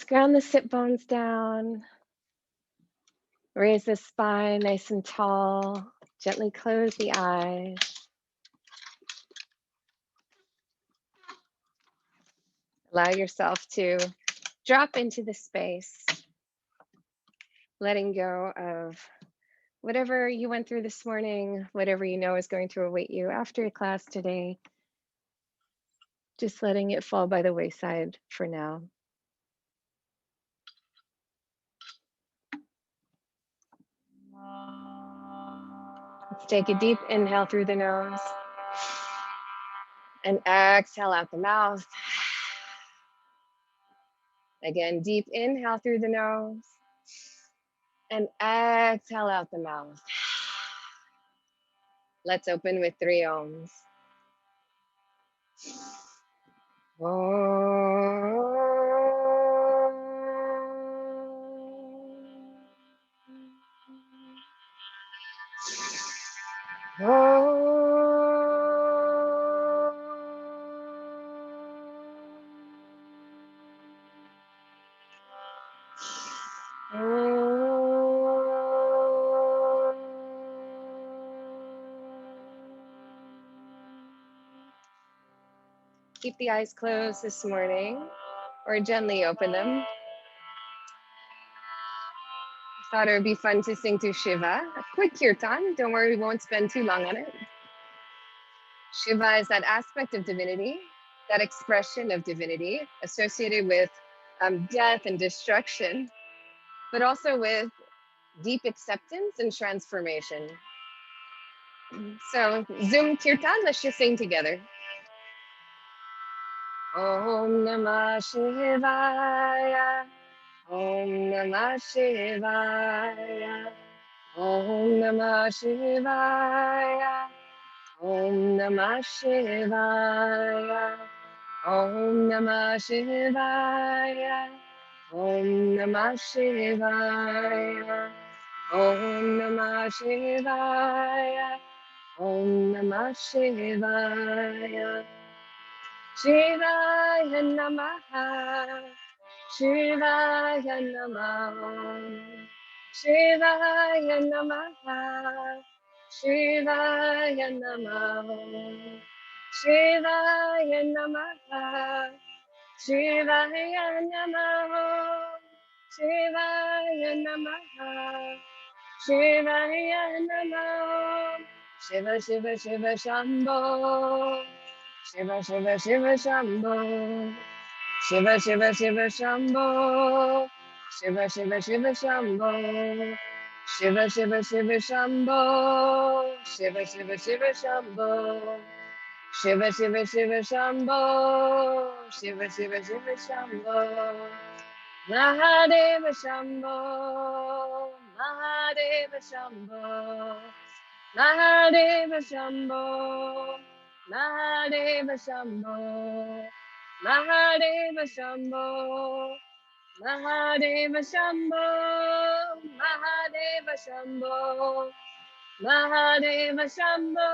Just ground the sit bones down. Raise the spine nice and tall. Gently close the eyes. Allow yourself to drop into the space, letting go of whatever you went through this morning, whatever you know is going to await you after class today. Just letting it fall by the wayside for now. Let's take a deep inhale through the nose and exhale out the mouth. Again, deep inhale through the nose and exhale out the mouth. Let's open with 3 ohms. Keep the eyes closed this morning, or gently open them. Thought it would be fun to sing through Shiva. A quick kirtan, don't worry, we won't spend too long on it. Shiva is that aspect of divinity, that expression of divinity associated with death and destruction, but also with deep acceptance and transformation. So Zoom kirtan, let's just sing together. Om Namah Shivaya, Om Namah Shivaya, Om Namah Shivaya, Om Namah Shivaya, Om Namah Shivaya, Om Namah Shivaya, Om Namah Shivaya, Om Namah Shivaya. Shivaya Namaha, Shivaya Namaha, Shivaya Namaha, Shivaya Namaha, Shivaya Namaha, Shivaya Namaha, Shivaya Namaha, Shivaya Namaha, Shiva Shiva Shiva Shambho, Shiva Shiva Shiva Shambho, Shiva Shiva Shiva Shambho, Shiva Shiva Shiva Shambho, Shiva Shiva Shiva Shambho, Shiva Shiva Shiva Shambho, Shiva Shiva Shiva Shambho, Shiva Shiva Shiva Shambho, Mahadeva Shambho, Mahadeva Shambho, Mahadeva Shambho, Mahadeva Shambho, Mahadeva Shambho, Mahadeva Shambho, Mahadeva Shambho, Mahadeva Shambho.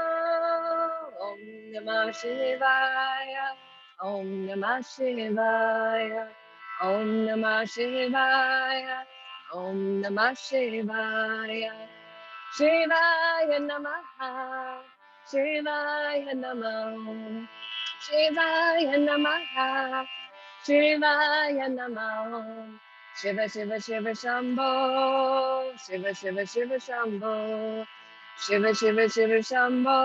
Om Namah Shivaya, Om Namah Shivaya, Om Namah Shivaya, Om Namah Shivaya. Shivaya Namaha, Shivaya Namaha, Shivaya Namaha, Shivaya Namaha, Shiva Shiva Shiva Shambho, Shiva Shiva Shiva Shambho, Shiva Shiva Shiva Shambho,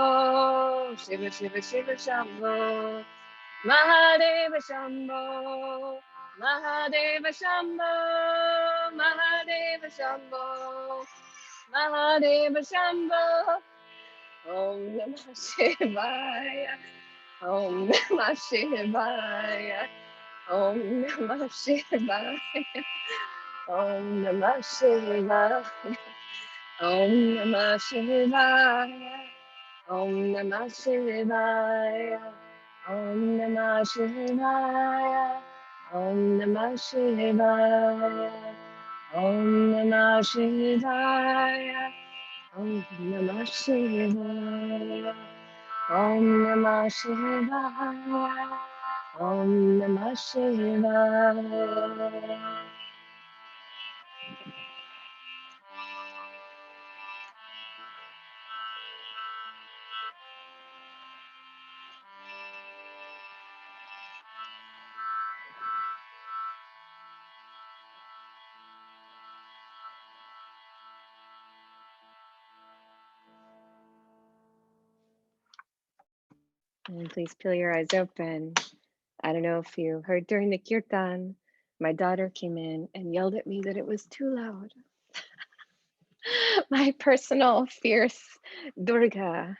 Shiva Shiva Shiva Shambho, Mahadeva Shambho, Mahadeva Shambho, Mahadeva Shambho, Mahadeva Shambho. Om Namah Shivaya, Om Namah Shivaya, Om Namah Shivaya, Om Namah Shivaya, Om Namah Shivaya, Om Namah Shivaya, Om Namah Shivaya, Om Namah Shivaya, Om Namah Shivaya, Om Namah Shivaya, Om Namah Shivaya, Om Namah Shivaya. And please peel your eyes open. I don't know if you heard during the kirtan, my daughter came in and yelled at me that it was too loud. My personal fierce Durga.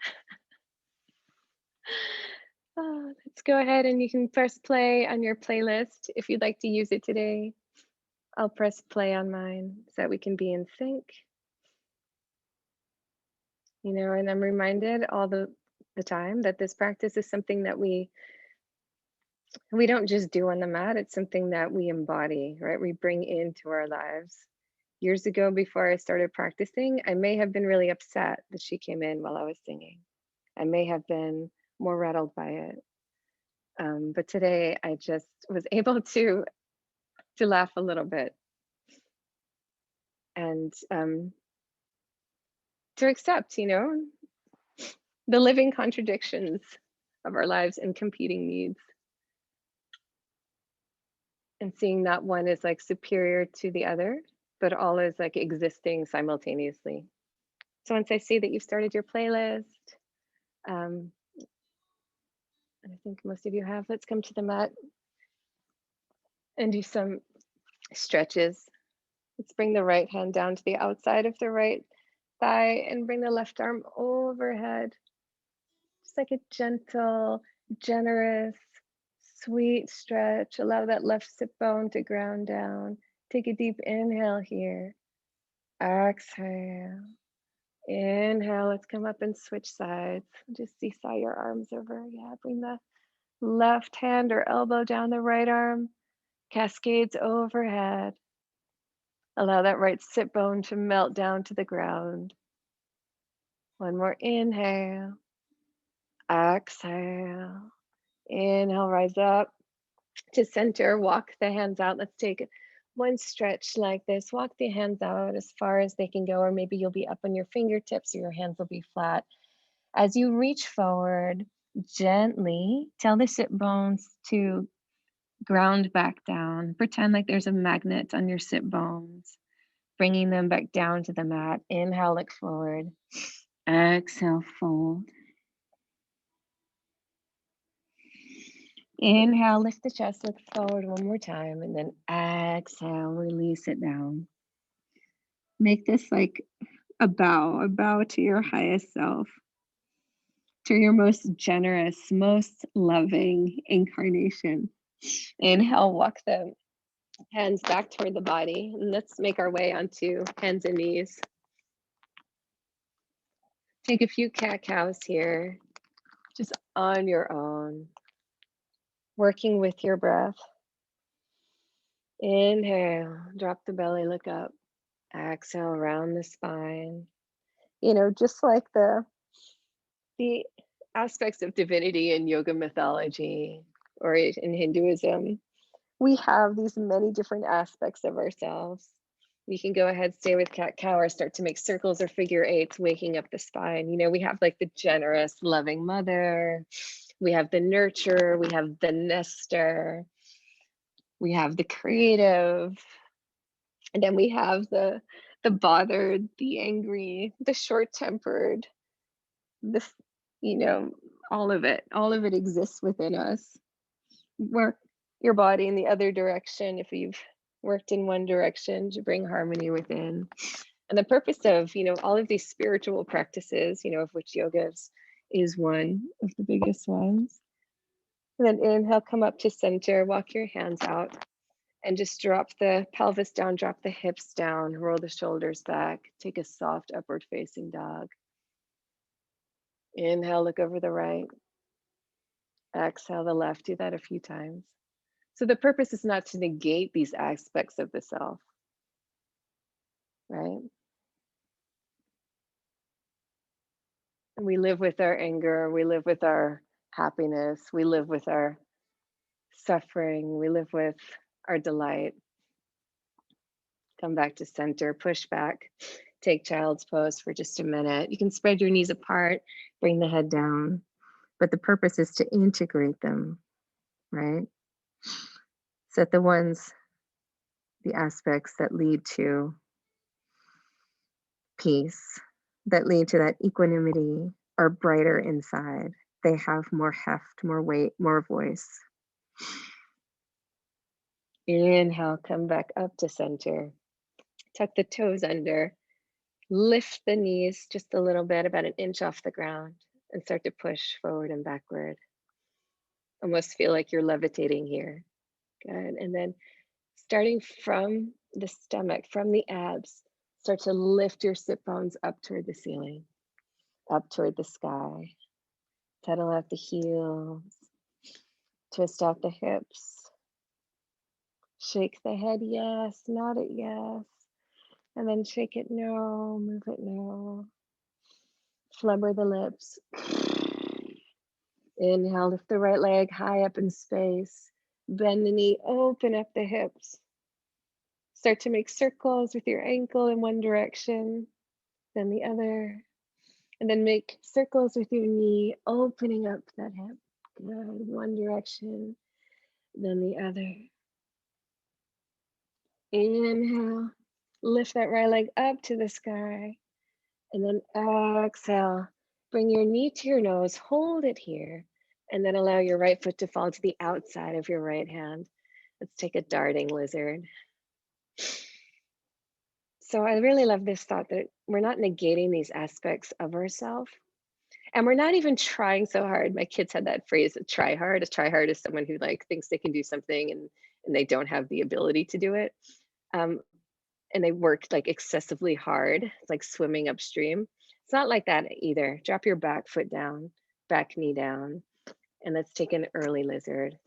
Let's go ahead and you can press play on your playlist if you'd like to use it today. I'll press play on mine so that we can be in sync. You know, and I'm reminded all the time that this practice is something that we don't just do on the mat, it's something that we embody, right? We bring into our lives. Years ago, before I started practicing, I may have been really upset that she came in while I was singing. I may have been more rattled by it. But today I just was able to laugh a little bit and to accept, you know, the living contradictions of our lives and competing needs. And seeing that one is like superior to the other, but all is like existing simultaneously. So once I see that you've started your playlist, and I think most of you have, let's come to the mat and do some stretches. Let's bring the right hand down to the outside of the right thigh and bring the left arm overhead. Just like a gentle, generous, sweet stretch. Allow that left sit bone to ground down. Take a deep inhale here. Exhale. Inhale, let's come up and switch sides. Just seesaw your arms over. Yeah, bring the left hand or elbow down the right arm. Cascades overhead. Allow that right sit bone to melt down to the ground. One more inhale. Exhale. Inhale, rise up to center. Walk the hands out. Let's take one stretch like this. Walk the hands out as far as they can go, or maybe you'll be up on your fingertips or your hands will be flat. As you reach forward, gently tell the sit bones to ground back down. Pretend like there's a magnet on your sit bones, bringing them back down to the mat. Inhale, look forward. Exhale, fold. Inhale, lift the chest, look forward one more time, and then exhale, release it down. Make this like a bow to your highest self, to your most generous, most loving incarnation. Inhale, walk the hands back toward the body, and let's make our way onto hands and knees. Take a few cat-cows here, just on your own, working with your breath. Inhale, drop the belly, look up. Exhale, round the spine. You know, just like the aspects of divinity in yoga mythology or in Hinduism, we have these many different aspects of ourselves. You can go ahead, stay with cat-cow, or start to make circles or figure eights, waking up the spine. You know, we have like the generous, loving mother. We have the nurturer. We have the nester. We have the creative. And then we have the bothered, the angry, the short-tempered, the, you know, all of it exists within us. Work your body in the other direction if you've worked in one direction to bring harmony within. And the purpose of, you know, all of these spiritual practices, you know, of which yoga is one of the biggest ones. And then inhale, come up to center, walk your hands out and just drop the pelvis down, drop the hips down, roll the shoulders back, take a soft upward facing dog. Inhale, look over the right. Exhale the left, do that a few times. So the purpose is not to negate these aspects of the self, right? We live with our anger, we live with our happiness, we live with our suffering, we live with our delight. Come back to center, push back, take child's pose for just a minute. You can spread your knees apart, bring the head down, but the purpose is to integrate them, right? So that the aspects that lead to peace, that lead to that equanimity, are brighter inside. they have more heft, more weight, more voice. Inhale, come back up to center. Tuck the toes under. Lift the knees just a little bit, about an inch off the ground, and start to push forward and backward. Almost feel like you're levitating here. Good. And then starting from the stomach, from the abs, start to lift your sit bones up toward the ceiling, up toward the sky. Pedal out the heels, twist out the hips, shake the head, yes, nod it, yes, and then shake it, no, move it, no. Flubber the lips. Inhale, lift the right leg high up in space. Bend the knee, open up the hips. Start to make circles with your ankle in one direction, then the other. And then make circles with your knee, opening up that hip. Good, one direction, then the other. Inhale, lift that right leg up to the sky. And then exhale, bring your knee to your nose, hold it here, and then allow your right foot to fall to the outside of your right hand. Let's take a darting lizard. So I really love this thought that we're not negating these aspects of ourselves. And we're not even trying so hard. My kids had that phrase, try hard. A try hard is someone who like thinks they can do something and they don't have the ability to do it. And they work like excessively hard. It's like swimming upstream. It's not like that either. Drop your back foot down, back knee down, and let's take an early lizard.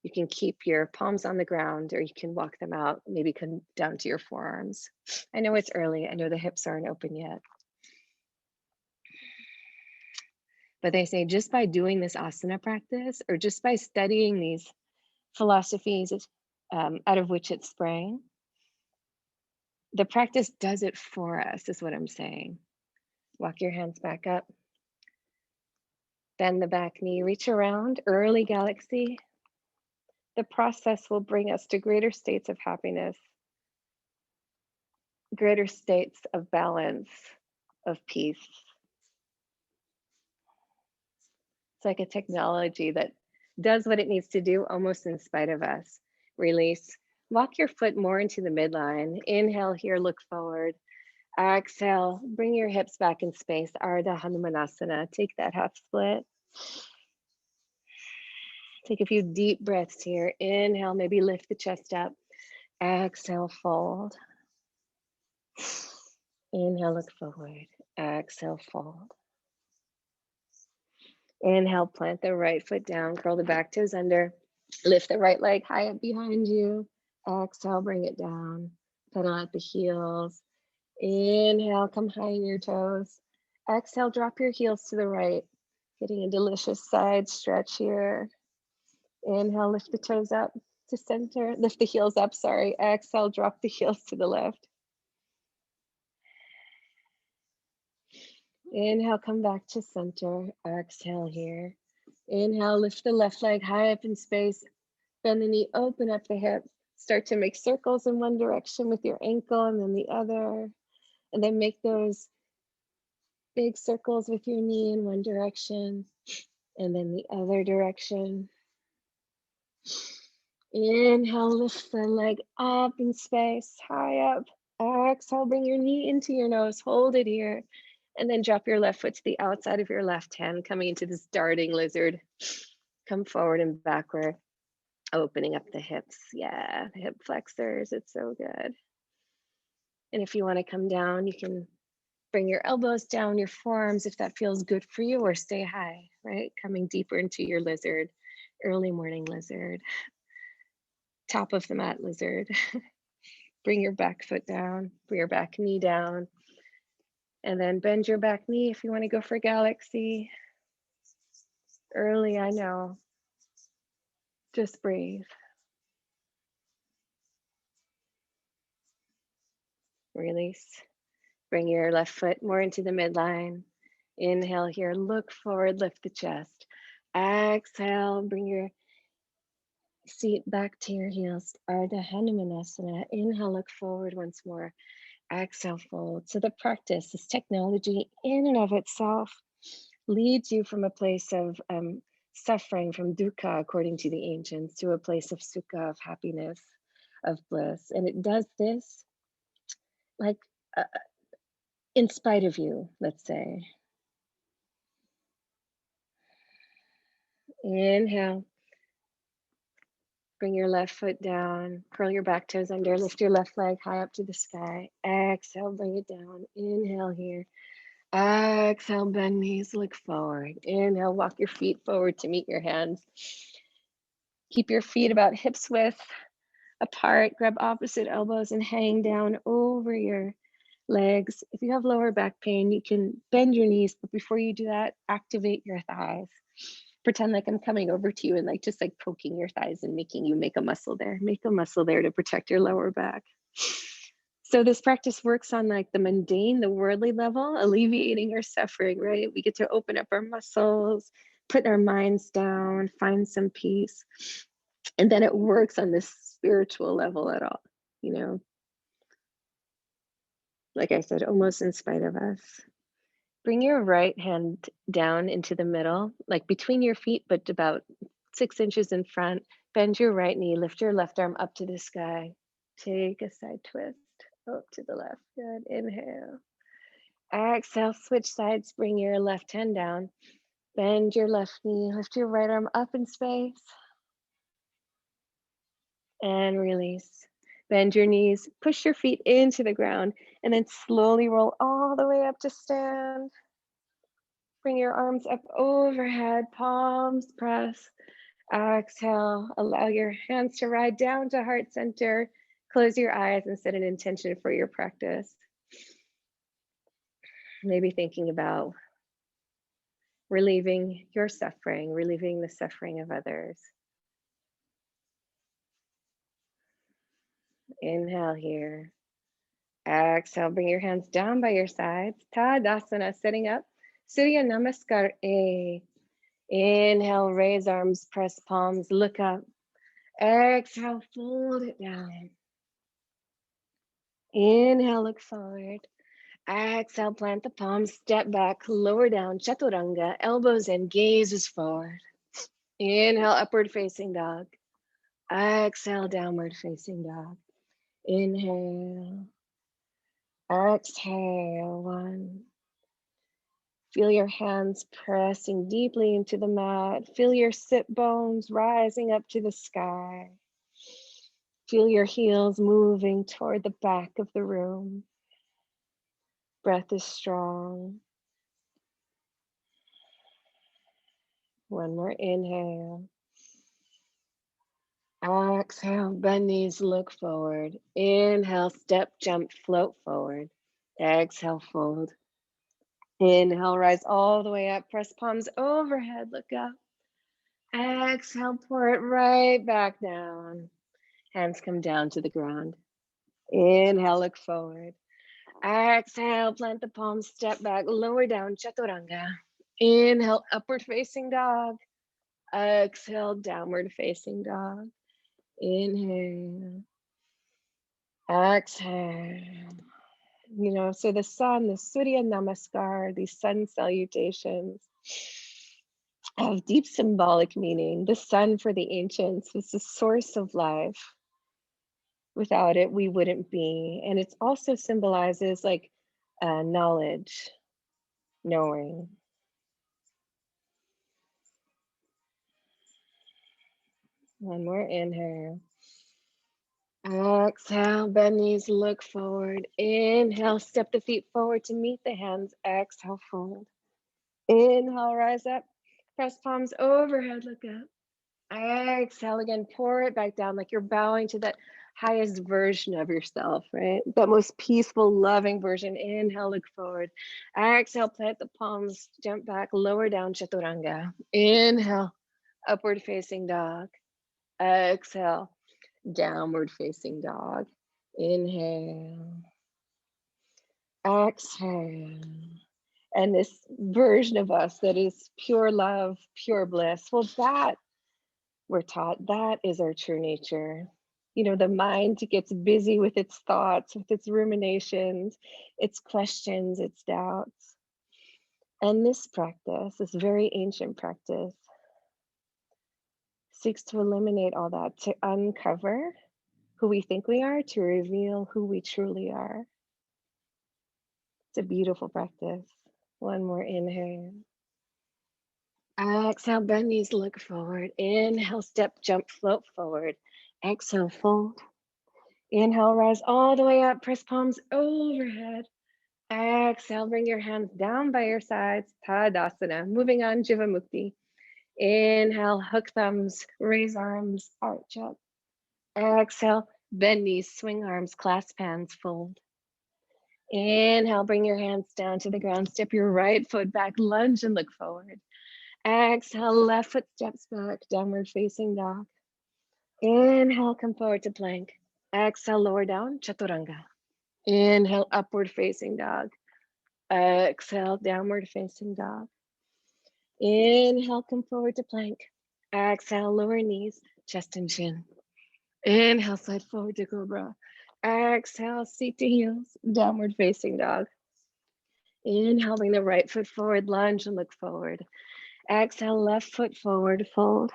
You can keep your palms on the ground or you can walk them out, maybe come down to your forearms. I know it's early. I know the hips aren't open yet. But they say just by doing this asana practice or just by studying these philosophies out of which it sprang, the practice does it for us, is what I'm saying. Walk your hands back up. Bend the back knee, reach around, early galaxy. The process will bring us to greater states of happiness, greater states of balance, of peace. It's like a technology that does what it needs to do almost in spite of us. Release. Walk your foot more into the midline. Inhale here, look forward. Exhale, bring your hips back in space. Ardha Hanumanasana. Take that half split. Take a few deep breaths here. Inhale, maybe lift the chest up. Exhale, fold. Inhale, look forward. Exhale, fold. Inhale, plant the right foot down, curl the back toes under. Lift the right leg high up behind you. Exhale, bring it down. Pedal out the heels. Inhale, come high in your toes. Exhale, drop your heels to the right. Getting a delicious side stretch here. Inhale, lift the toes up to center. Lift the heels up, sorry. Exhale, drop the heels to the left. Inhale, come back to center. Exhale here. Inhale, lift the left leg high up in space. Bend the knee, open up the hip. Start to make circles in one direction with your ankle and then the other. And then make those big circles with your knee in one direction and then the other direction. Inhale, lift the leg up in space, high up. Exhale, bring your knee into your nose, hold it here. And then drop your left foot to the outside of your left hand, coming into this darting lizard. Come forward and backward, opening up the hips. Yeah, the hip flexors, it's so good. And if you want to come down, you can bring your elbows down, your forearms, if that feels good for you, or stay high, right? Coming deeper into your lizard, early morning lizard, top of the mat lizard. Bring your back foot down, bring your back knee down, and then bend your back knee if you want to go for galaxy. Early, I know. Just breathe. Release. Bring your left foot more into the midline. Inhale here, look forward, lift the chest. Exhale, bring your seat back to your heels. Ardha Hanumanasana. Inhale, look forward once more. Exhale, fold. So the practice, this technology in and of itself, leads you from a place of suffering, from dukkha, according to the ancients, to a place of sukha, of happiness, of bliss. And it does this like in spite of you, let's say. Inhale. Bring your left foot down, curl your back toes under, lift your left leg high up to the sky. Exhale, bring it down. Inhale here. Exhale, bend knees, look forward. Inhale, walk your feet forward to meet your hands. Keep your feet about hips width apart. Grab opposite elbows and hang down over your legs. If you have lower back pain, you can bend your knees, but before you do that, activate your thighs. Pretend like I'm coming over to you and like just like poking your thighs and making you make a muscle there. Make a muscle there to protect your lower back. So this practice works on like the mundane, the worldly level, alleviating our suffering, right? We get to open up our muscles, put our minds down, find some peace. And then it works on this spiritual level at all, you know, like I said, almost in spite of us. Bring your right hand down into the middle, like between your feet, but about 6 inches in front. Bend your right knee, lift your left arm up to the sky. Take a side twist, up to the left. Good, inhale. Exhale, switch sides, bring your left hand down. Bend your left knee, lift your right arm up in space. And release. Bend your knees, push your feet into the ground, and then slowly roll all the way up to stand. Bring your arms up overhead, palms press. Exhale, allow your hands to ride down to heart center. Close your eyes and set an intention for your practice. Maybe thinking about relieving your suffering, relieving the suffering of others. Inhale here. Exhale, bring your hands down by your sides. Tadasana, sitting up. Surya Namaskar A. Inhale, raise arms, press palms, look up. Exhale, fold it down. Inhale, look forward. Exhale, plant the palms, step back, lower down, chaturanga, elbows in, gaze is forward. Inhale, upward facing dog. Exhale, downward facing dog. Inhale. Exhale, one. Feel your hands pressing deeply into the mat. Feel your sit bones rising up to the sky. Feel your heels moving toward the back of the room. Breath is strong. One more inhale. Exhale, bend knees, look forward. Inhale, step, jump, float forward. Exhale, fold. Inhale, rise all the way up. Press palms overhead, look up. Exhale, pour it right back down. Hands come down to the ground. Inhale, look forward. Exhale, plant the palms, step back, lower down, chaturanga. Inhale, upward facing dog. Exhale, downward facing dog. Inhale. Exhale. You know, so the sun, the Surya Namaskar, these sun salutations have deep symbolic meaning. The sun for the ancients is the source of life. Without it, we wouldn't be. And it also symbolizes like knowledge, knowing. One more inhale. Exhale, bend knees, look forward. Inhale, step the feet forward to meet the hands. Exhale, fold. Inhale, rise up. Press palms overhead, look up. Exhale again, pour it back down like you're bowing to that highest version of yourself, right? That most peaceful, loving version. Inhale, look forward. Exhale, plant the palms, jump back, lower down, chaturanga. Inhale, upward facing dog. Exhale, downward facing dog. Inhale. Exhale. And this version of us that is pure love, pure bliss, well, that we're taught that is our true nature. You know, the mind gets busy with its thoughts, with its ruminations, its questions, its doubts. And this practice, this very ancient practice, seeks to eliminate all that, to uncover who we think we are, to reveal who we truly are. It's a beautiful practice. One more inhale. Exhale, bend knees, look forward. Inhale, step, jump, float forward. Exhale, fold. Inhale, rise all the way up, press palms overhead. Exhale, bring your hands down by your sides, Tadasana. Moving on, Jivamukti. Inhale, hook thumbs, raise arms, arch up. Exhale, bend knees, swing arms, clasp hands, fold. Inhale, bring your hands down to the ground, step your right foot back, lunge and look forward. Exhale, left foot steps back, downward facing dog. Inhale, come forward to plank. Exhale, lower down, chaturanga. Inhale, upward facing dog. Exhale, downward facing dog. Inhale, come forward to plank. Exhale, lower knees, chest and chin. Inhale, slide forward to cobra. Exhale, seat to heels, downward facing dog. Inhale, bring the right foot forward, lunge and look forward. Exhale, left foot forward, fold.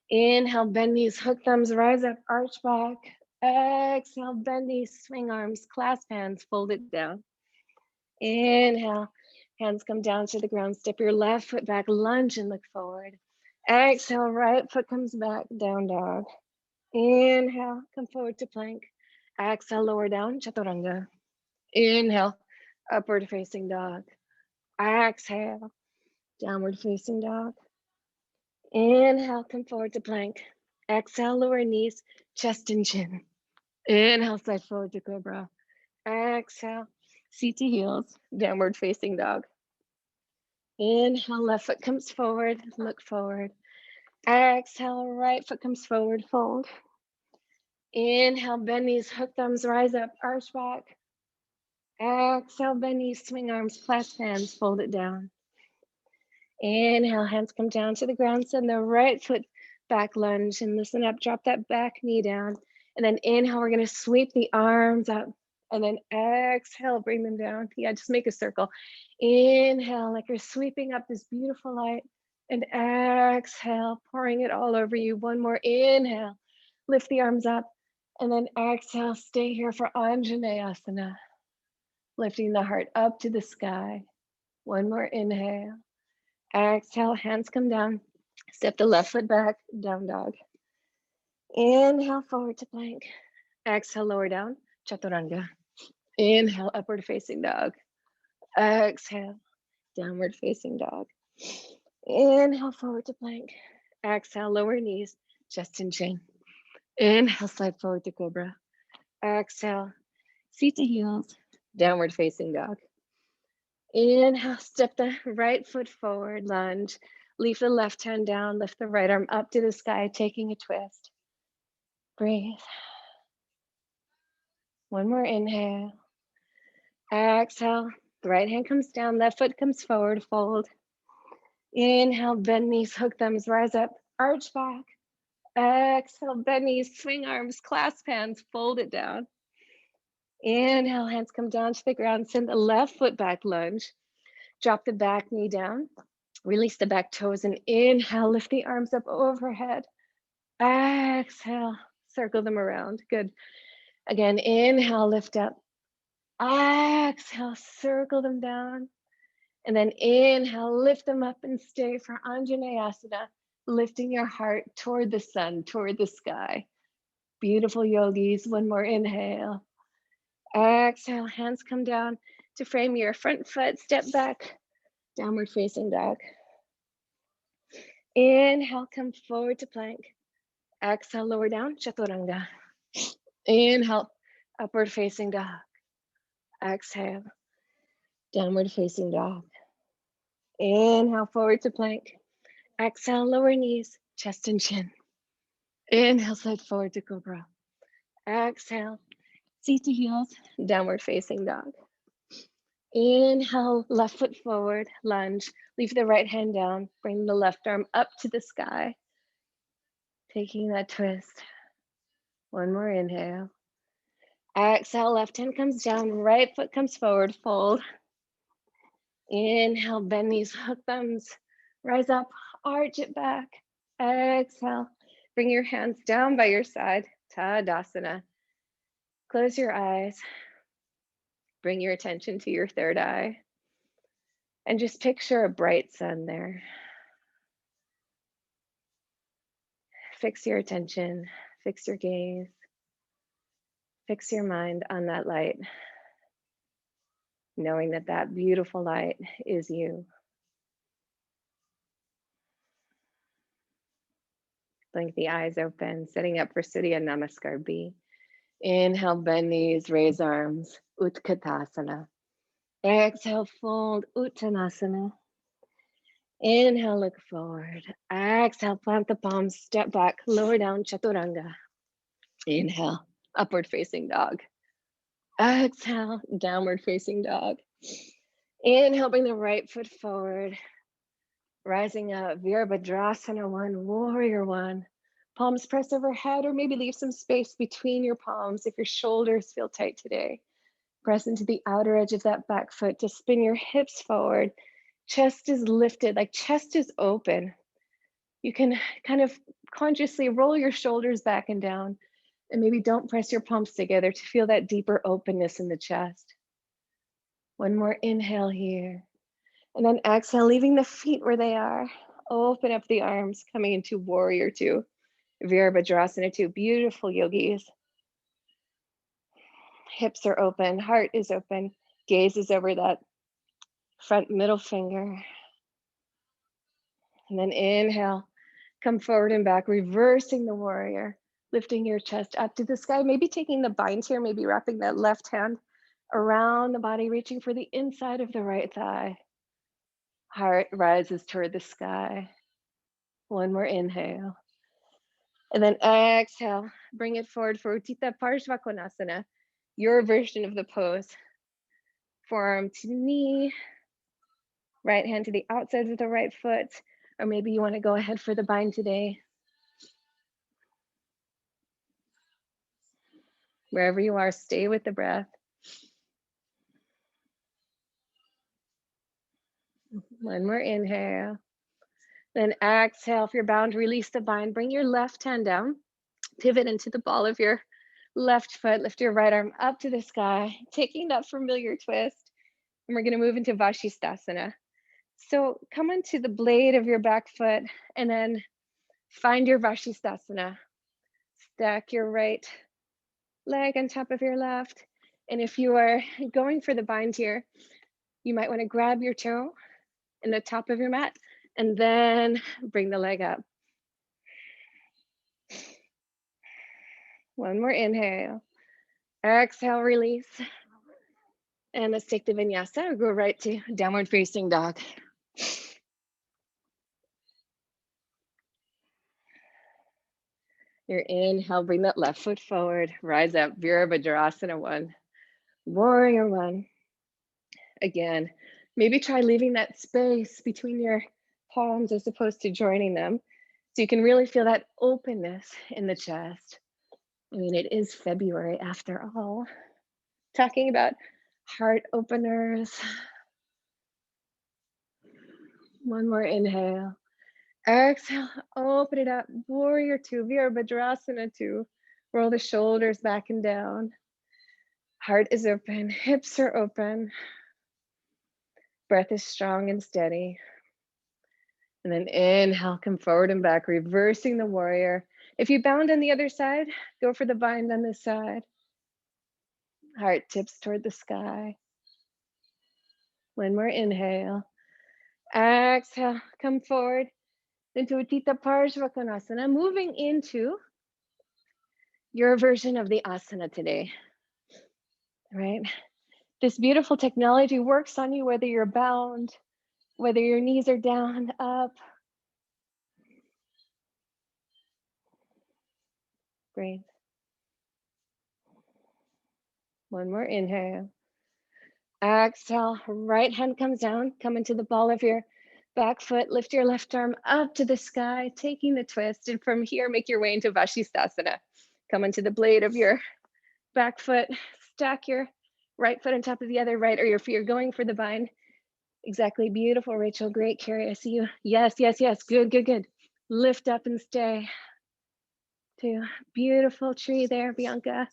Inhale, bend knees, hook thumbs, rise up, arch back. Exhale, bend knees, swing arms, clasp hands, fold it down. Inhale, hands come down to the ground, step your left foot back, lunge and look forward. Exhale, right foot comes back, down dog. Inhale, come forward to plank. Exhale, lower down, chaturanga. Inhale, upward facing dog. Exhale, downward facing dog. Inhale, come forward to plank. Exhale, lower knees, chest and chin. Inhale, slide forward to cobra. Exhale, seat to heels, downward facing dog. Inhale, left foot comes forward, look forward. Exhale, right foot comes forward, fold. Inhale, bend knees, hook thumbs, rise up, arch back. Exhale, bend knees, swing arms, clasp hands, fold it down. Inhale, hands come down to the ground, send the right foot back lunge and listen up, drop that back knee down. And then inhale, we're gonna sweep the arms up. And then exhale, bring them down. Yeah, just make a circle. Inhale, like you're sweeping up this beautiful light. And exhale, pouring it all over you. One more inhale, lift the arms up. And then exhale, stay here for Anjaneyasana. Lifting the heart up to the sky. One more inhale. Exhale, hands come down. Step the left foot back, down dog. Inhale, forward to plank. Exhale, lower down, chaturanga. Inhale, upward facing dog. Exhale, downward facing dog. Inhale, forward to plank. Exhale, lower knees, chest and chin. Inhale, slide forward to cobra. Exhale, seat to heels, downward facing dog. Inhale, step the right foot forward, lunge. Leave the left hand down, lift the right arm up to the sky, taking a twist. Breathe. One more inhale. Exhale, the right hand comes down, left foot comes forward, fold. Inhale, bend knees, hook thumbs, rise up, arch back. Exhale, bend knees, swing arms, clasp hands, fold it down. Inhale, hands come down to the ground, send the left foot back, lunge. Drop the back knee down, release the back toes, and inhale, lift the arms up overhead. Exhale, circle them around, good. Again, inhale, lift up. Exhale, circle them down. And then inhale, lift them up and stay for Anjaneyasana, lifting your heart toward the sun, toward the sky. Beautiful yogis, one more inhale. Exhale, hands come down to frame your front foot, step back, downward facing dog. Inhale, come forward to plank. Exhale, lower down, chaturanga. Inhale, upward facing dog. Exhale, downward facing dog. Inhale, forward to plank. Exhale, lower knees, chest and chin. Inhale, slide forward to cobra. Exhale, seat to heels, downward facing dog. Inhale, left foot forward, lunge. Leave the right hand down, bring the left arm up to the sky. Taking that twist. One more inhale. Exhale, left hand comes down, right foot comes forward, fold. Inhale, bend these hook thumbs, rise up, arch it back. Exhale, bring your hands down by your side, Tadasana. Close your eyes, bring your attention to your third eye, and just picture a bright sun there. Fix your attention, fix your gaze, fix your mind on that light, knowing that that beautiful light is you. Blink the eyes open, setting up for Surya Namaskar B. Inhale, bend knees, raise arms, Utkatasana. Exhale, fold, Uttanasana. Inhale, look forward. Exhale, plant the palms, step back, lower down, Chaturanga. Inhale, upward facing dog. Exhale, downward facing dog. Inhale, bring the right foot forward. Rising up, Virabhadrasana 1, Warrior 1. Palms press overhead, or maybe leave some space between your palms if your shoulders feel tight today. Press into the outer edge of that back foot to spin your hips forward. Chest is lifted, like chest is open. You can kind of consciously roll your shoulders back and down, and maybe don't press your palms together to feel that deeper openness in the chest. One more inhale here. And then exhale, leaving the feet where they are. Open up the arms, coming into Warrior 2, Virabhadrasana 2. Beautiful yogis. Hips are open, heart is open, gaze is over that front middle finger. And then inhale, come forward and back, reversing the warrior, lifting your chest up to the sky, maybe taking the bind here, maybe wrapping that left hand around the body, reaching for the inside of the right thigh. Heart rises toward the sky. One more inhale. And then exhale, bring it forward for Utthita Parshvakonasana, your version of the pose. Forearm to knee, right hand to the outside of the right foot, or maybe you want to go ahead for the bind today. Wherever you are, stay with the breath. One more inhale. Then exhale. If you're bound, release the bind. Bring your left hand down. Pivot into the ball of your left foot. Lift your right arm up to the sky, taking that familiar twist. And we're going to move into Vashisthasana. So come onto the blade of your back foot and then find your Vashisthasana. Stack your right leg on top of your left. And if you are going for the bind here, you might want to grab your toe in the top of your mat and then bring the leg up. One more inhale. Exhale, release. And let's take the vinyasa, go right to downward facing dog. Your inhale, bring that left foot forward, rise up, Virabhadrasana 1, Warrior 1. Again, maybe try leaving that space between your palms as opposed to joining them. So you can really feel that openness in the chest. I mean, it is February after all. Talking about heart openers. One more inhale. Exhale, open it up. Warrior 2, Virabhadrasana 2. Roll the shoulders back and down. Heart is open, hips are open. Breath is strong and steady. And then inhale, come forward and back, reversing the warrior. If you bound on the other side, go for the bind on this side. Heart tips toward the sky. One more inhale. Exhale, come forward into Utthita Parshvakonasana, moving into your version of the asana today, right? This beautiful technology works on you whether you're bound, whether your knees are down, up. Great. One more inhale. Exhale, right hand comes down, come into the ball of your back foot, lift your left arm up to the sky, taking the twist. And from here, make your way into Vashisthasana. Come into the blade of your back foot, stack your right foot on top of the other right, or if you're going for the bind, Exactly. Beautiful, Rachel. Great, Carrie. I see you. Yes, yes, yes. Good, good, good. Lift up and stay. 2. Beautiful tree there, Bianca.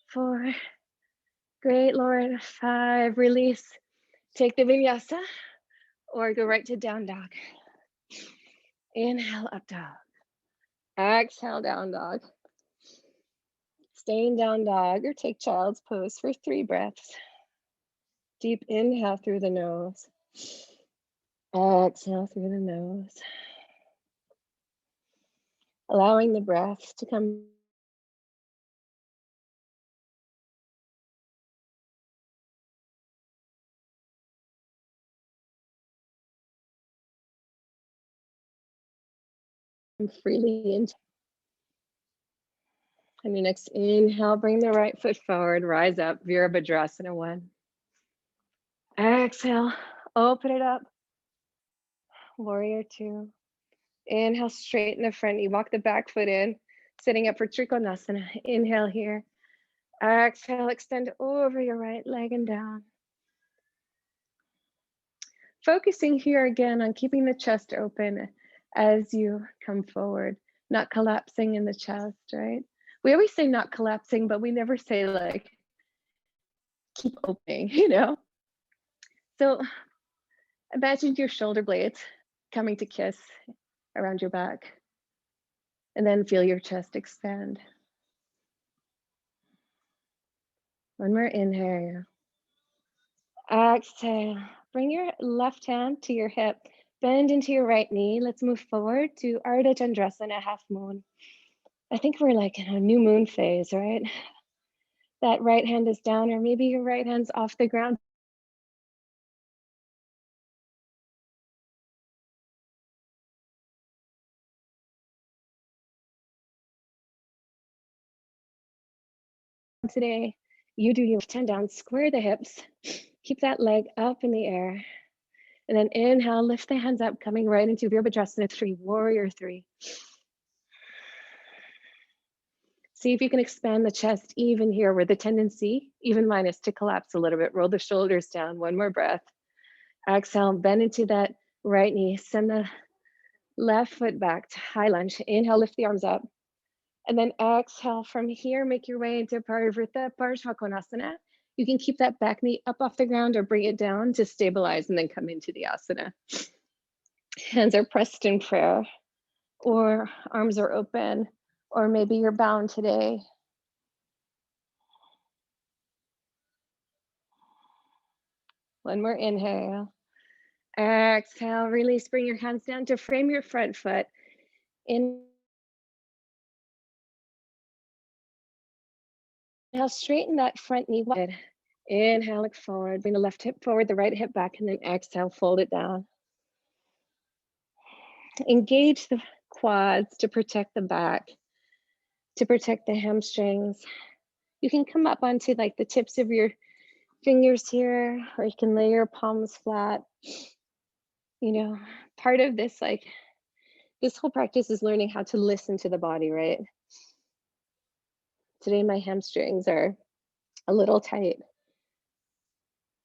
4. Great, Lauren. 5. Release. Take the vinyasa or go right to down dog. Inhale, up dog. Exhale, down dog. Stay in down dog or take child's pose for 3 breaths. Deep inhale through the nose. Exhale through the nose. Allowing the breath to come freely into. And your next inhale, bring the right foot forward, rise up, Virabhadrasana 1. Exhale, open it up, warrior 2. Inhale, straighten the front knee, walk the back foot in, sitting up for Trikonasana. Inhale here. Exhale, extend over your right leg and down. Focusing here again on keeping the chest open as you come forward, not collapsing in the chest, right? We always say not collapsing, but we never say like, keep opening, you know? So imagine your shoulder blades coming to kiss around your back, and then feel your chest expand. One more inhale. Exhale. Bring your left hand to your hip, bend into your right knee. Let's move forward to Ardha Chandrasana, half moon. I think we're like in a new moon phase, right? That right hand is down, or maybe your right hand's off the ground. Today, you do your 10 down, square the hips, keep that leg up in the air. And then inhale, lift the hands up, coming right into Virabhadrasana 3, warrior 3. See if you can expand the chest even here, where the tendency, even mine, is to collapse a little bit. Roll the shoulders down, 1 more breath. Exhale, bend into that right knee, send the left foot back to high lunge. Inhale, lift the arms up. And then exhale from here, make your way into Parivrtta Parshvakonasana. You can keep that back knee up off the ground or bring it down to stabilize and then come into the asana. Hands are pressed in prayer, or arms are open, or maybe you're bound today. One more inhale. Exhale, release, bring your hands down to frame your front foot. Inhale, straighten that front knee wide. Inhale, look forward, bring the left hip forward, the right hip back, and then exhale, fold it down. Engage the quads to protect the back, to protect the hamstrings. You can come up onto like the tips of your fingers here, or you can lay your palms flat. You know, part of this, like this whole practice is learning how to listen to the body, right? Today, my hamstrings are a little tight.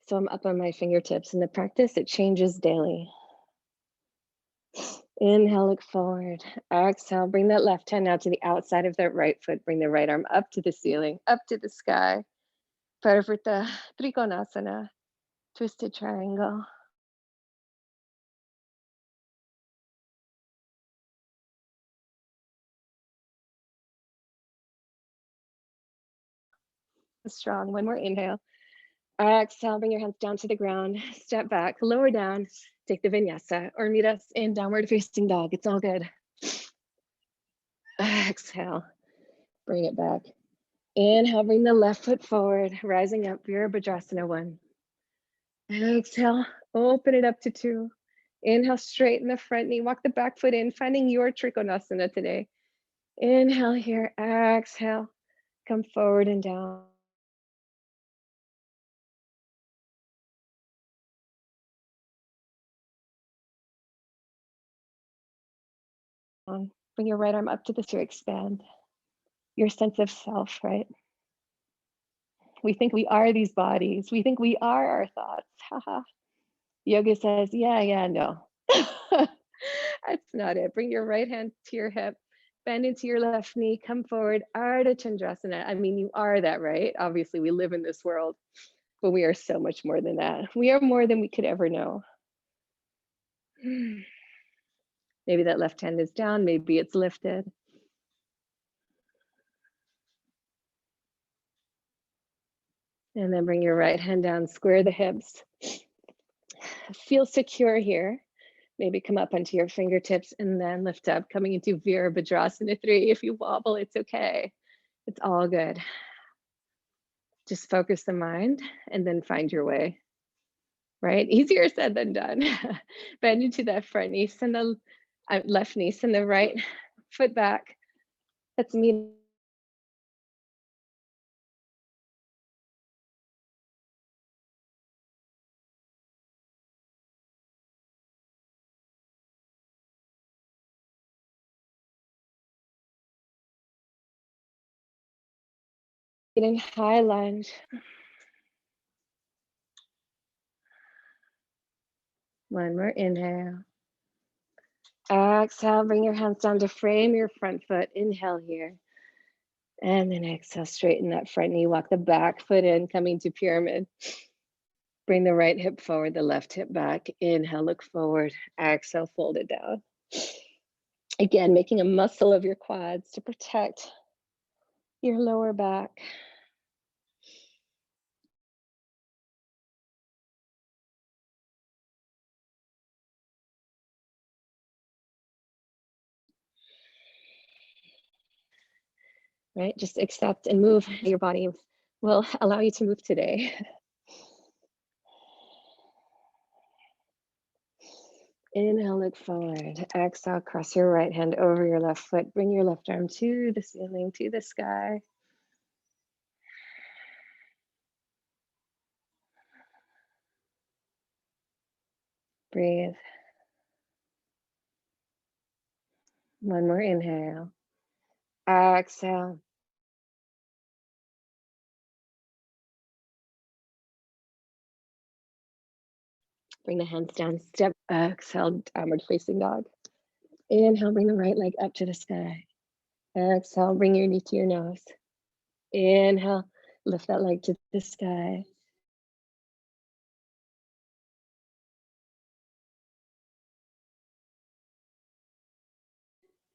So I'm up on my fingertips. In the practice, it changes daily. Inhale, look forward. Exhale, bring that left hand out to the outside of that right foot. Bring the right arm up to the ceiling, up to the sky. Parivrtta Trikonasana, twisted triangle. Strong. One more inhale. Exhale, bring your hands down to the ground. Step back, lower down. Take the vinyasa or meet us in downward facing dog. It's all good. Exhale, bring it back. Inhale, bring the left foot forward, rising up, Virabhadrasana 1. Exhale, open it up to 2. Inhale, straighten the front knee, walk the back foot in, finding your Trikonasana today. Inhale here, exhale, come forward and down. Bring your right arm up to the to expand your sense of self, right? We think we are these bodies. We think we are our thoughts. Haha. Yoga says, yeah, no. That's not it. Bring your right hand to your hip, bend into your left knee, come forward, Ardha Chandrasana. I mean, you are that, right? Obviously, we live in this world, but we are so much more than that. We are more than we could ever know. Maybe that left hand is down, maybe it's lifted. And then bring your right hand down, square the hips. Feel secure here. Maybe come up onto your fingertips and then lift up, coming into Virabhadrasana 3. If you wobble, it's okay. It's all good. Just focus the mind and then find your way, right? Easier said than done. Bend into that front knee, send the left knee, send the right foot back. Let's meet in high lunge. One more inhale. Exhale, bring your hands down to frame your front foot. Inhale here. And then exhale, straighten that front knee, walk the back foot in, coming to pyramid. Bring the right hip forward, the left hip back. Inhale, look forward. Exhale, fold it down. Again, making a muscle of your quads to protect your lower back. Right? Just accept and move. Your body will allow you to move today. Inhale, look forward. Exhale, cross your right hand over your left foot. Bring your left arm to the ceiling, to the sky. Breathe. One more inhale. Exhale. Bring the hands down, step, exhale, downward facing dog. Inhale, bring the right leg up to the sky. Exhale, bring your knee to your nose. Inhale, lift that leg to the sky.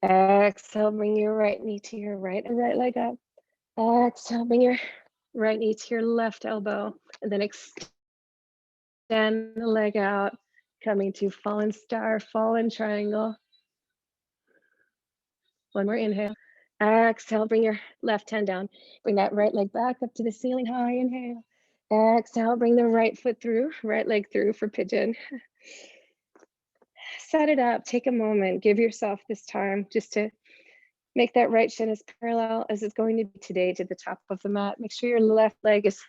Exhale, bring your right knee to your right and right leg up. Exhale, bring your right knee to your left elbow, and then extend the leg out, coming to fallen star, fallen triangle. One more inhale. Exhale, bring your left hand down. Bring that right leg back up to the ceiling, high inhale. Exhale, bring the right foot through, right leg through for pigeon. Set it up, take a moment, give yourself this time just to make that right shin as parallel as it's going to be today to the top of the mat. Make sure your left leg is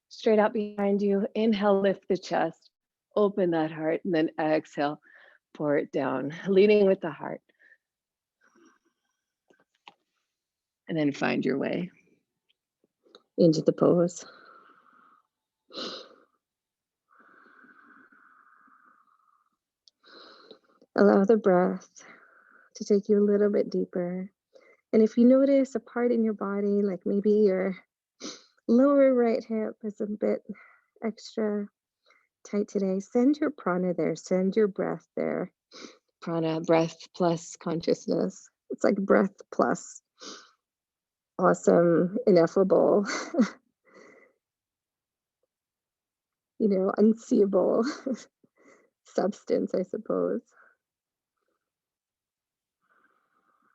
straight out behind you. Inhale, lift the chest, open that heart, and then exhale, pour it down, leading with the heart. And then find your way into the pose. Allow the breath to take you a little bit deeper. And if you notice a part in your body, like maybe your lower right hip is a bit extra tight today, send your prana there, send your breath there. Prana, breath plus consciousness. It's like breath plus awesome, ineffable, unseeable substance, I suppose.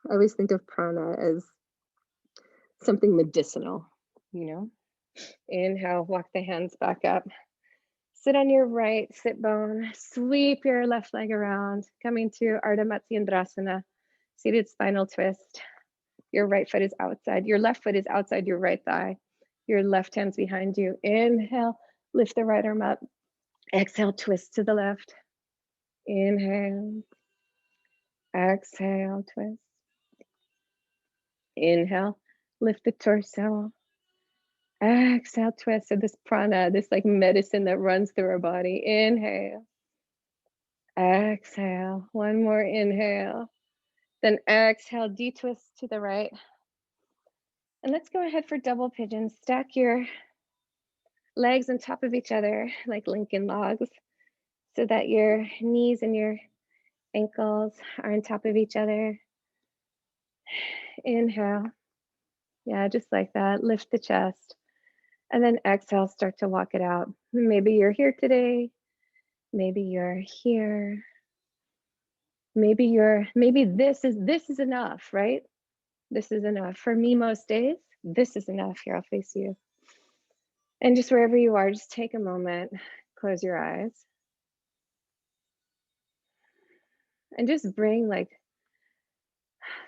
I always think of prana as something medicinal, you know? Inhale, walk the hands back up. Sit on your right sit bone, sweep your left leg around, coming to Ardha Matsyendrasana, seated spinal twist. Your right foot is outside. Your left foot is outside your right thigh. Your left hand's behind you. Inhale, lift the right arm up. Exhale, twist to the left. Inhale. Exhale, twist. Inhale, lift the torso. Exhale, twist. So this prana, this like medicine that runs through our body. Inhale. Exhale. One more inhale. Then exhale, D-twist to the right. And let's go ahead for double pigeon. Stack your legs on top of each other like Lincoln logs so that your knees and your ankles are on top of each other. Inhale. Yeah, just like that. Lift the chest. And then exhale, start to walk it out. Maybe you're here today. Maybe you're here. Maybe this is enough, right? This is enough. For me, most days, this is enough. Here, I'll face you. And just wherever you are, just take a moment, close your eyes. And just bring like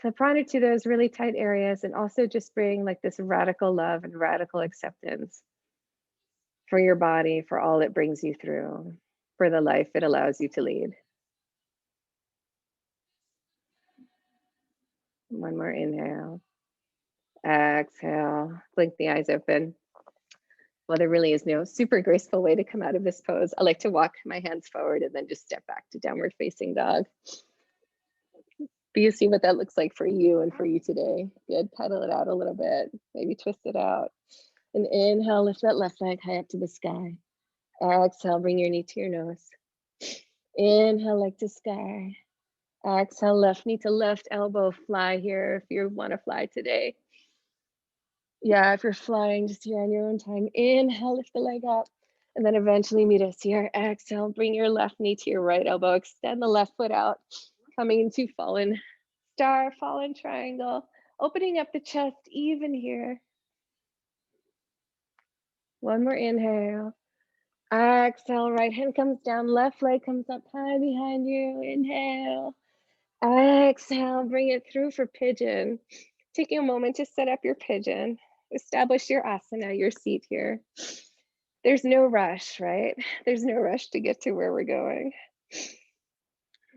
the prana to those really tight areas, and also just bring like this radical love and radical acceptance for your body, for all it brings you through, for the life it allows you to lead. One more inhale. Exhale. Blink the eyes open. Well, there really is no super graceful way to come out of this pose. I like to walk my hands forward and then just step back to downward facing dog. But you see what that looks like for you and for you today. Good, pedal it out a little bit, maybe twist it out. And inhale, lift that left leg high up to the sky. Exhale, bring your knee to your nose. Inhale, leg to sky. Exhale, left knee to left elbow, fly here if you want to fly today. Yeah, if you're flying, just here on your own time. Inhale, lift the leg up, and then eventually meet us here. Exhale, bring your left knee to your right elbow, extend the left foot out, coming into fallen star, fallen triangle, opening up the chest even here. One more inhale. Exhale, right hand comes down, left leg comes up high behind you. Inhale. Exhale, bring it through for pigeon. Taking a moment to set up your pigeon. Establish your asana, your seat here. There's no rush, right? There's no rush to get to where we're going.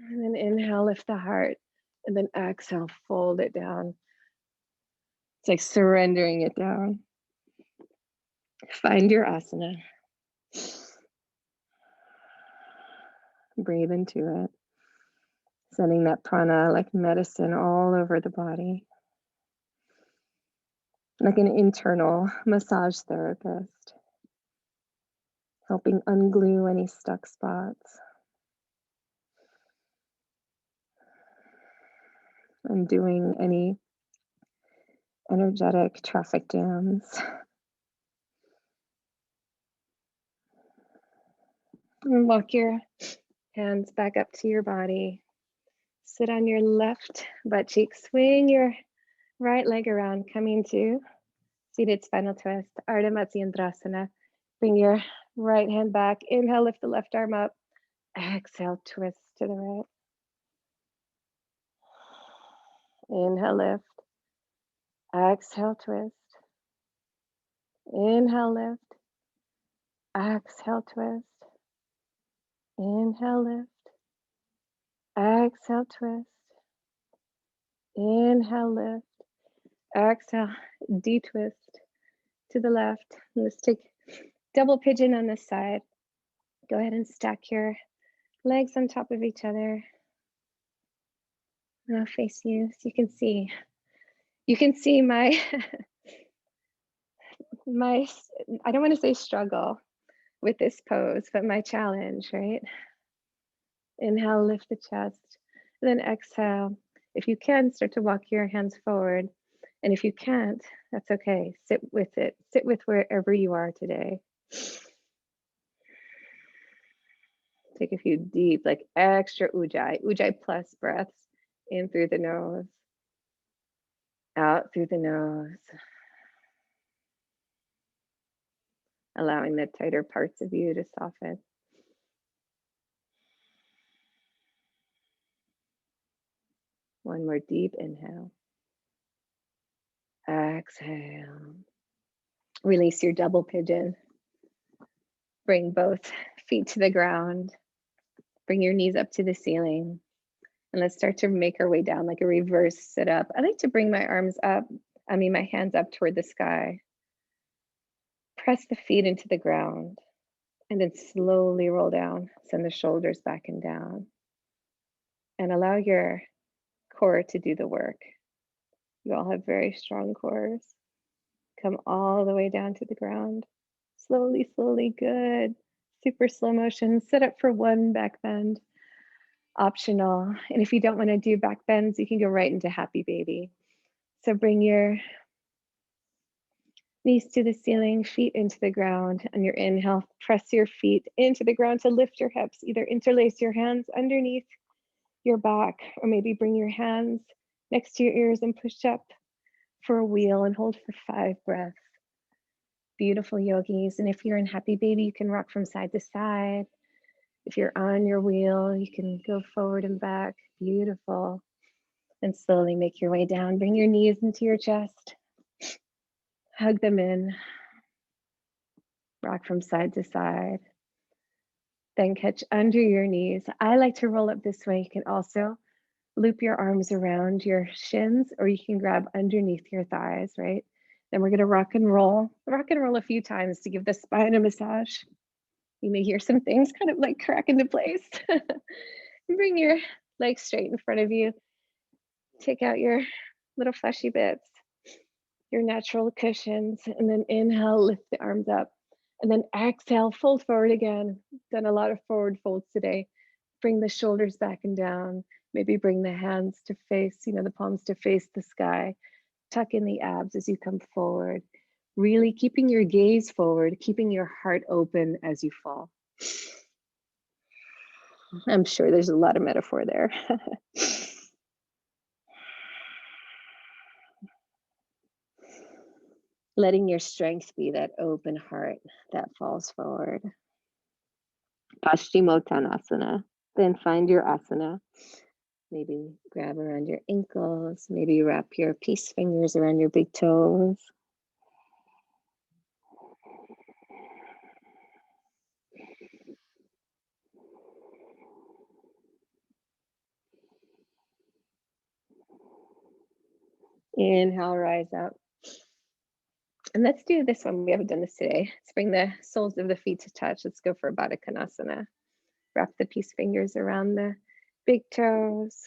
And then inhale, lift the heart. And then exhale, fold it down. It's like surrendering it down. Find your asana. Breathe into it. Sending that prana like medicine all over the body. Like an internal massage therapist. Helping unglue any stuck spots. Undoing any energetic traffic jams. And walk your hands back up to your body. Sit on your left butt cheek. Swing your right leg around, coming to seated spinal twist, Ardha Matsyendrasana. Bring your right hand back. Inhale, lift the left arm up. Exhale, twist to the right. Inhale, lift. Exhale, twist. Inhale, lift. Exhale, twist. Inhale, lift. Exhale, twist. Inhale, lift. Exhale, D-twist to the left. Let's take double pigeon on this side. Go ahead and stack your legs on top of each other. And I'll face you so you can see. You can see my I don't want to say struggle with this pose, but my challenge, right? Inhale, lift the chest. And then exhale. If you can, start to walk your hands forward. And if you can't, that's okay. Sit with it. Sit with wherever you are today. Take a few deep, like extra ujjayi plus breaths in through the nose, out through the nose. Allowing the tighter parts of you to soften. One more deep inhale. Exhale. Release your double pigeon. Bring both feet to the ground. Bring your knees up to the ceiling. And let's start to make our way down like a reverse sit up. I like to bring my my hands up toward the sky. Press the feet into the ground and then slowly roll down. Send the shoulders back and down. and allow your core to do the work. You all have very strong cores. Come all the way down to the ground. Slowly, slowly, good. Super slow motion. Set up for one back bend. Optional. And if you don't want to do back bends, you can go right into happy baby. So bring your knees to the ceiling, feet into the ground. On your inhale, press your feet into the ground to lift your hips. Either interlace your hands underneath your back, or maybe bring your hands next to your ears and push up for a wheel and hold for 5 breaths. Beautiful yogis. And if you're in happy baby, you can rock from side to side. If you're on your wheel, you can go forward and back. Beautiful. And slowly make your way down. Bring your knees into your chest. Hug them in. Rock from side to side. Then catch under your knees. I like to roll up this way. You can also loop your arms around your shins, or you can grab underneath your thighs, right? Then we're going to rock and roll a few times to give the spine a massage. You may hear some things kind of like crack into place. Bring your legs straight in front of you. Take out your little fleshy bits, your natural cushions, and then inhale, lift the arms up. And then exhale, fold forward again. Done a lot of forward folds today. Bring the shoulders back and down. Maybe bring the hands to face, the palms to face the sky. Tuck in the abs as you come forward. Really keeping your gaze forward, keeping your heart open as you fall. I'm sure there's a lot of metaphor there. Letting your strength be that open heart that falls forward. Paschimottanasana. Then find your asana. Maybe grab around your ankles. Maybe wrap your peace fingers around your big toes. Inhale, rise up. And let's do this one. We haven't done this today. Let's bring the soles of the feet to touch. Let's go for Baddha Konasana. Wrap the peace fingers around the big toes.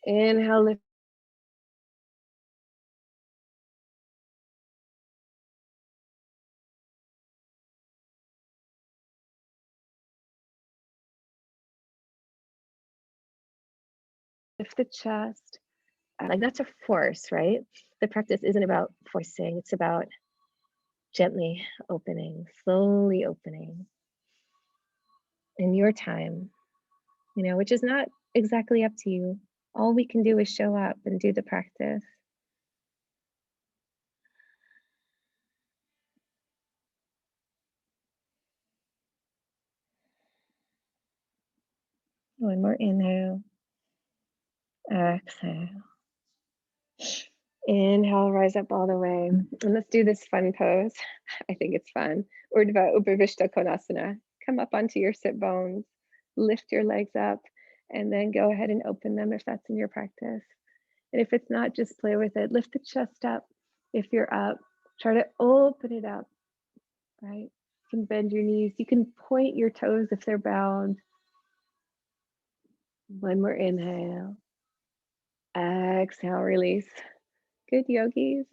Inhale, lift. Lift the chest. Like that's a force, right? The practice isn't about forcing. It's about gently opening, slowly opening in your time, which is not exactly up to you. All we can do is show up and do the practice. One more inhale. Exhale. Inhale, rise up all the way. And let's do this fun pose. I think it's fun. Urdhva Upavishta Konasana. Come up onto your sit bones, lift your legs up, and then go ahead and open them if that's in your practice. And if it's not, just play with it. Lift the chest up. If you're up, try to open it up, right? You can bend your knees. You can point your toes if they're bound. One more inhale. Exhale, release. Good, yogis.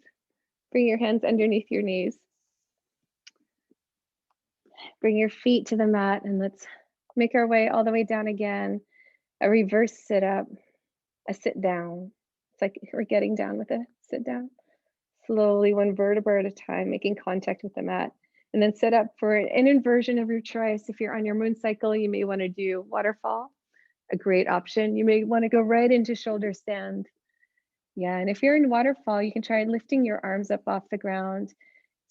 Bring your hands underneath your knees. Bring your feet to the mat, and let's make our way all the way down again. A reverse sit up, a sit down. It's like we're getting down with a sit down. Slowly, one vertebra at a time, making contact with the mat. And then set up for an inversion of your choice. If you're on your moon cycle, you may want to do waterfall, a great option. You may want to go right into shoulder stand. Yeah, and if you're in waterfall, you can try lifting your arms up off the ground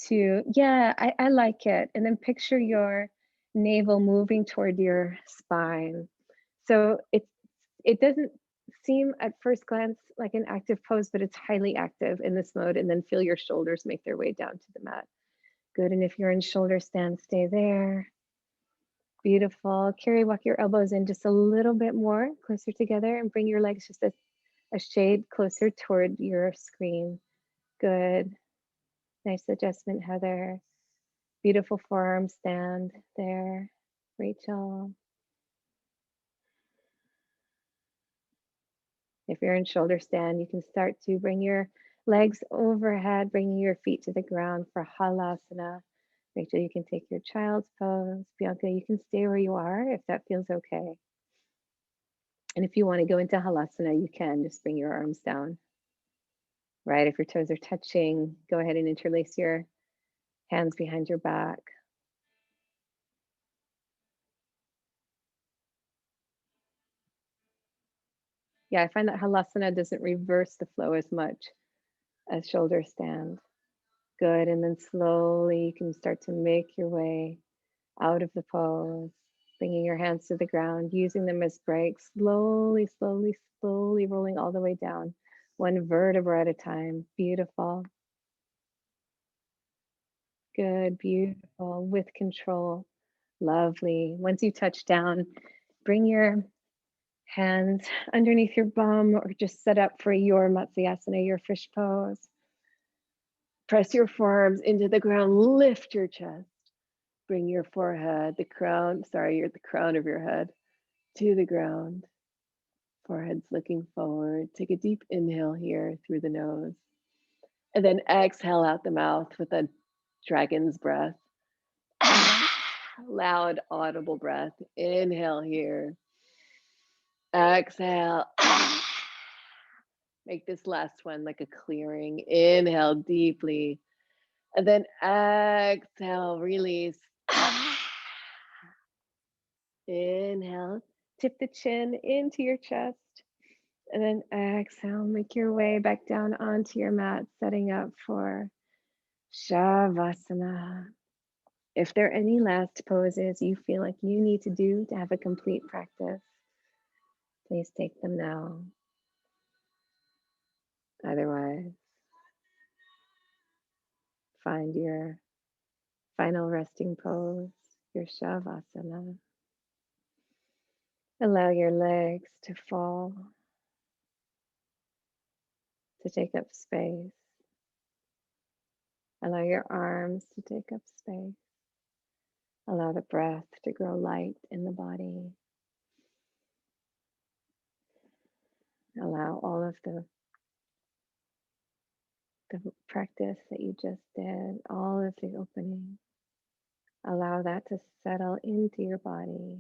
to, yeah, I like it. And then picture your navel moving toward your spine. So it doesn't seem at first glance like an active pose, but it's highly active in this mode. And then feel your shoulders make their way down to the mat. Good, and if you're in shoulder stand, stay there. Beautiful. Walk your elbows in just a little bit more, closer together, and bring your legs just a shade closer toward your screen. Good. Nice adjustment, Heather. Beautiful forearm stand there, Rachel. If you're in shoulder stand, you can start to bring your legs overhead, bringing your feet to the ground for halasana. Rachel, you can take your child's pose. Bianca, you can stay where you are if that feels okay. And if you want to go into halasana, you can just bring your arms down. Right, if your toes are touching, go ahead and interlace your hands behind your back. Yeah, I find that halasana doesn't reverse the flow as much as shoulder stand. Good, and then slowly you can start to make your way out of the pose, bringing your hands to the ground, using them as brakes, slowly, slowly, slowly rolling all the way down, one vertebra at a time. Beautiful. Good, beautiful, with control. Lovely. Once you touch down, bring your hands underneath your bum or just set up for your Matsyasana, your fish pose. Press your forearms into the ground, lift your chest. Bring your forehead, the crown of your head to the ground. Forehead's looking forward. Take a deep inhale here through the nose. And then exhale out the mouth with a dragon's breath. Loud, audible breath. Inhale here. Exhale. Make this last one like a clearing. Inhale deeply. And then exhale, release. Inhale, tip the chin into your chest. And then exhale, make your way back down onto your mat, setting up for Shavasana. If there are any last poses you feel like you need to do to have a complete practice, please take them now. Otherwise, find your final resting pose, your Shavasana. Allow your legs to fall, to take up space. Allow your arms to take up space. Allow the breath to grow light in the body. Allow all of the practice that you just did, all of the opening, allow that to settle into your body.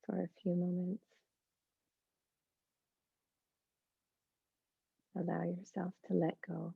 For a few moments. Allow yourself to let go.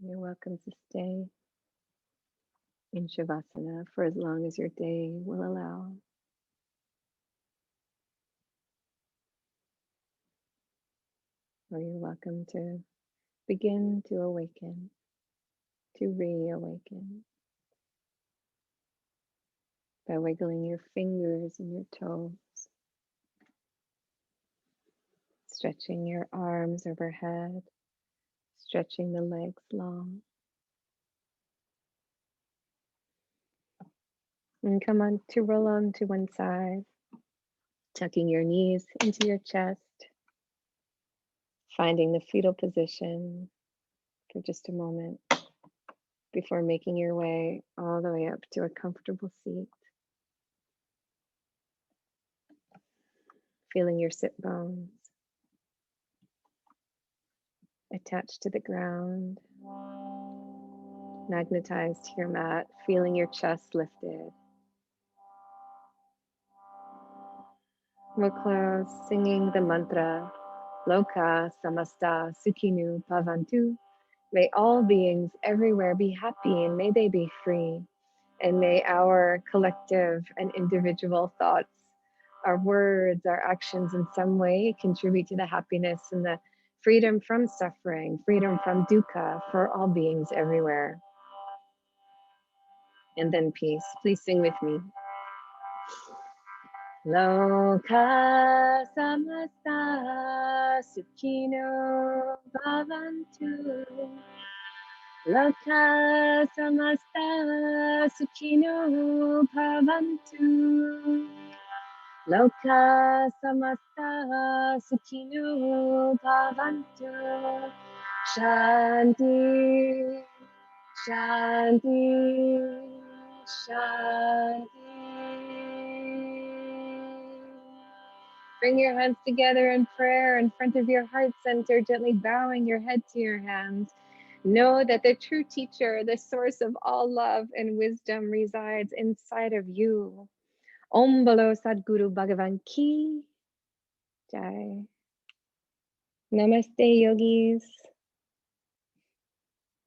You're welcome to stay in Shavasana for as long as your day will allow. Or you're welcome to begin to awaken, to reawaken by wiggling your fingers and your toes, stretching your arms overhead, stretching the legs long. And come on to roll on to one side, tucking your knees into your chest, finding the fetal position for just a moment before making your way all the way up to a comfortable seat. Feeling your sit bones attached to the ground, magnetized to your mat, feeling your chest lifted. We'll close singing the mantra, Loka Samasta Sukhinu Bhavantu, May all beings everywhere be happy and may they be free. And may our collective and individual thoughts, our words, our actions in some way contribute to the happiness and the freedom from suffering, freedom from dukkha for all beings everywhere. And then peace. Please sing with me. Loka samasta sukhino bhavantu. Loka samasta sukhino bhavantu. Loka samasta sukhino bhavantu. Shanti, shanti, shanti. Bring your hands together in prayer in front of your heart center, gently bowing your head to your hands. Know that the true teacher, the source of all love and wisdom, resides inside of you. Om Bolo Sadguru Bhagavan Ki Jai. Namaste, yogis.